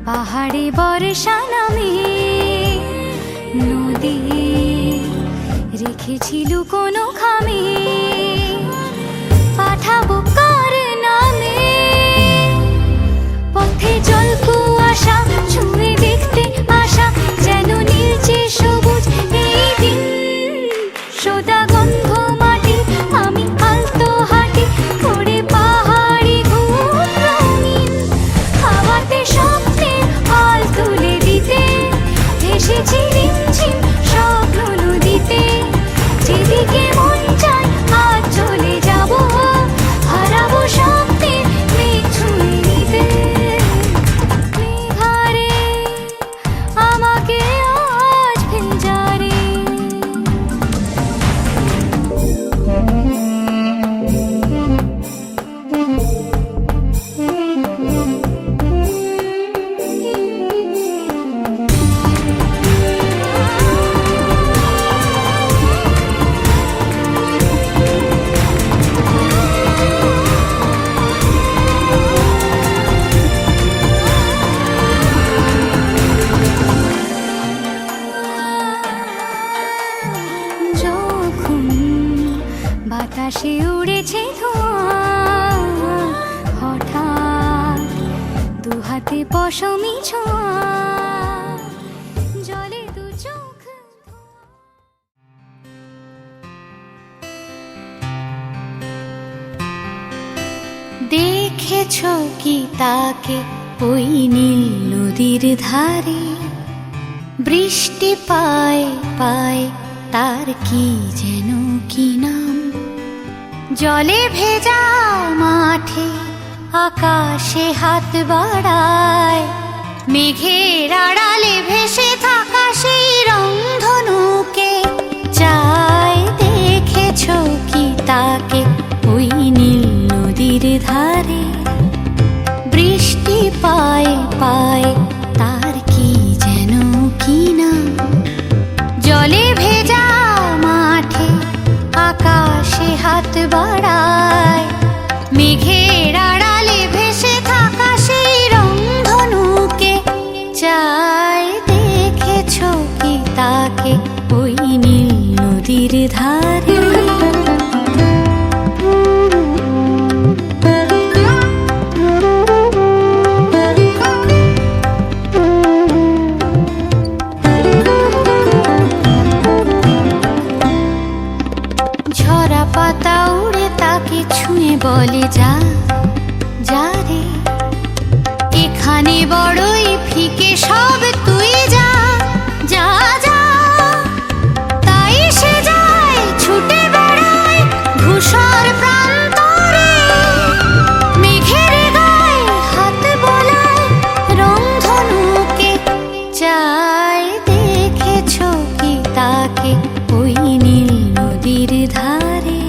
পাহাড়ে বর্ষা নামে নদী রেখেছিল কোনো খামে, পাঠাবো কার নামে পথে জল কুয়াশা ছুঁয়ে দেখতে আশা, যেন নীলচে সবুজ এই দিন সোদা গন্ধ মাটি আমি আলতো হাঁটি করে পাহাড়ি ঘুম রঙিন হাওয়াতে স্বপ্নে হাল তুলে দিতে ভেসেছি রিমঝিম স্বপ্ন নদীতে, যেদিকে মন চায় আজ চলে যাব হারাবো স্বপ্নে মেঘ ছুঁয়ে নিতে। মেঘারে আমাকে আজ ভেজা রে, যখন বাতাসে উড়েছে ধোঁয়া হঠাৎ দুহাতে পশমি ছোঁয়া জলে দু চোখ দেখেছো কি তাকে ওই নীল নদীর ধারে, বৃষ্টি পায় পায় তার কি যেন কি নাম, জলে ভেজা মাঠে আকাশে হাত বাড়ায়, মেঘের আড়ালে ভেসে থাকা সেই রংধনুকে চায়। দেখেছো কি তাকে ওই নীল নদীর ধারে, বৃষ্টি পায় পায় তার কি যেন কি নাম, জলে ভেজা মাঠে আকাশে হাত বাড়ায়, মেঘের আড়ালে ভেসে থাকা সেই রংধনুকে চায়। দেখেছো কি তাকে ওই নীল নদীর ধারে, ঝরা পাতা উড়ে তাকে ছুঁয়ে বলে যা যা রে, এখানে বড়ই ফিকে সব তুই যা যা যা, তাই সে যায় ছুটে বেড়ায় ধূসর প্রান্তরে, মেঘের গায়ে হাত বোলায় রংধনুকে চায়। দেখেছো কি তাকে ওই নীল নদীর ধারে।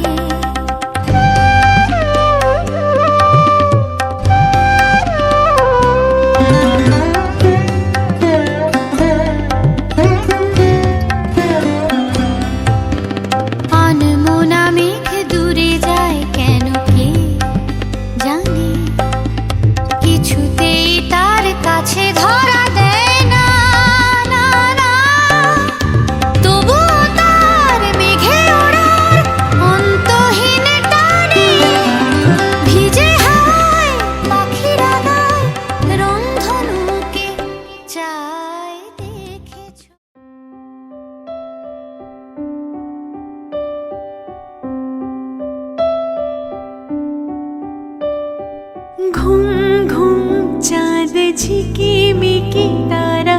ঝিকিমিকি তারা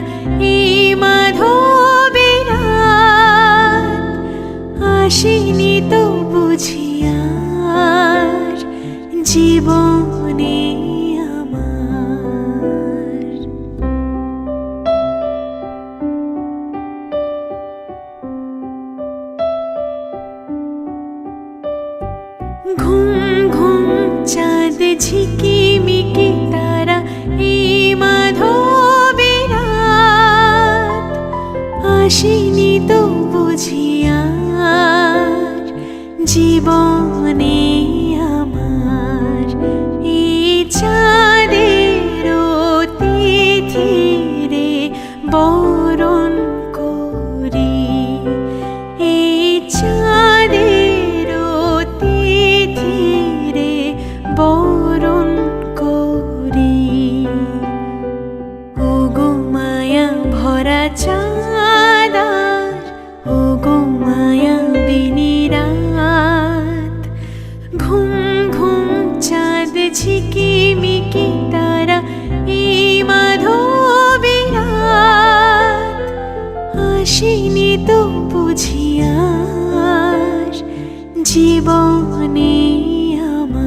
এই মাধবের রাত, আসেনি তো বুঝিয়ার জীবনে আমার। ঘুম ঘুম চাঁদ ঝিকিমিকি তারা এই মাধবের রাত, আসেনি তো বুঝিয়ার জীবনে আমার। এই চাঁদের তিথিরে বরণ করি, এই চাঁদের তিথিরে বরণ করি। ও গো মায়া ভরা চাঁদার, ও গো মায়া বিনি রাত, ঘুম ঘুম চাঁদ ঝিকিমিকি তারা এই মাধবের রাত, আসেনি তো বুঝিয়ার জীবনে আমার।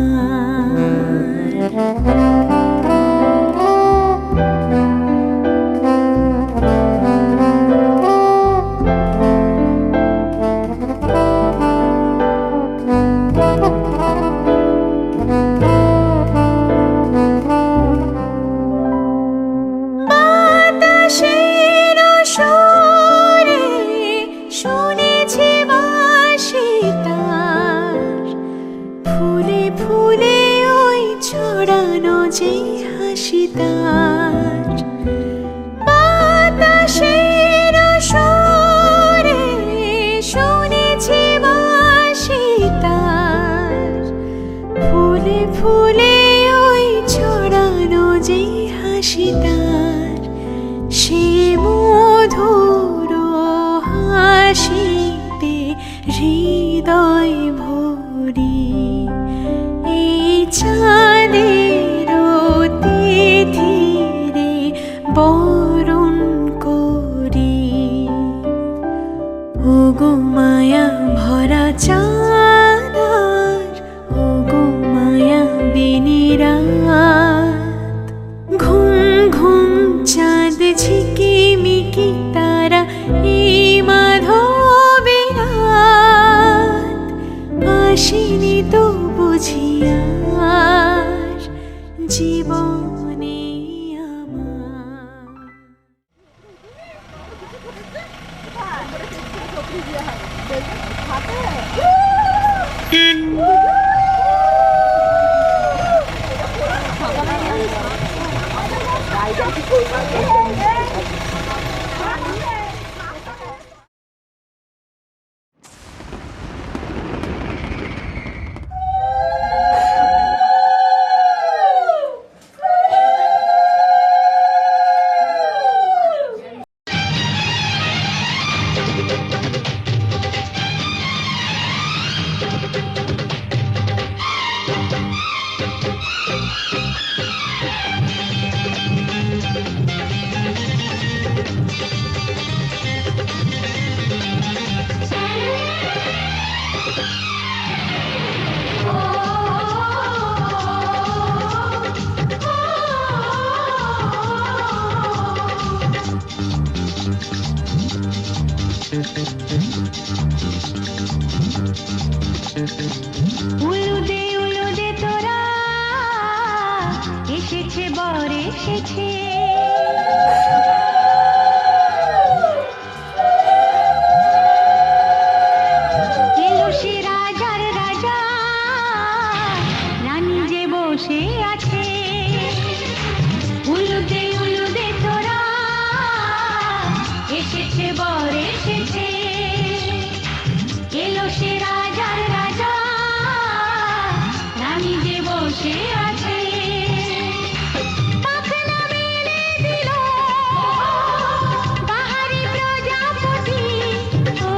বাতাসের সুরে শুনেছি বাঁশি তার, ফুলে ফুলে ওই ছড়ানো যে হাসি তার। বাতাসের সুরে শুনেছি বাঁশি তার, ফুলে ফুলে ওই ছড়ানো যে হাসি তার। সে মধুর হাসিতে হৃদয় ভরি, এই চাঁদের তিথিরে বরণ করি। ও গো মায়া ভরা চাঁদার, ও গো মায়া বিনি রাত, ঘুম ঘুম চাঁদ ঝিকিমিকি তারা এই মাধবের রাত, আসেনি তো বুঝিয়ার জীবনে আমার। উলুদে তোরা এসেছে, বর এসেছে, এলো সে রাজার রাজা, রানী যে বসে আছে। উলুদে তোরা এসেছে, বর এসেছে, এলো সে রাজার রাজা, রানী যে বসে আছে। পাখনা মেলে দিল বাহারি প্রজাপতি, ও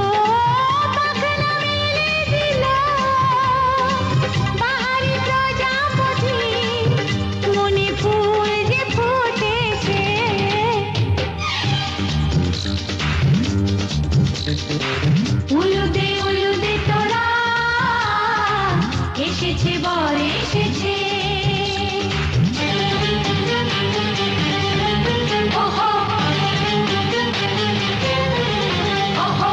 পাখনা মেলে দিল বাহারি প্রজাপতি, এসেছে বর এসেছে ওহো ওহো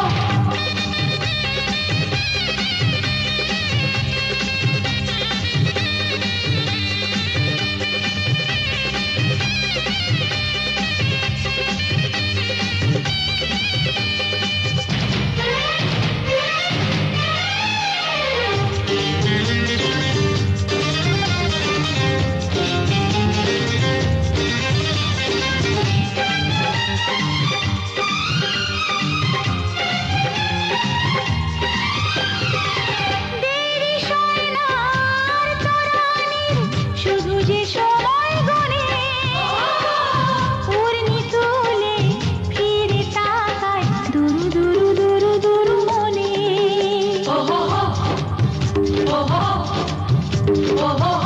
শুধু যে সময় গনে উড়নি তুলে ফিরে তাকায় দুরু দুরু দুরু দুরু মনে ওহো ওহো ওহো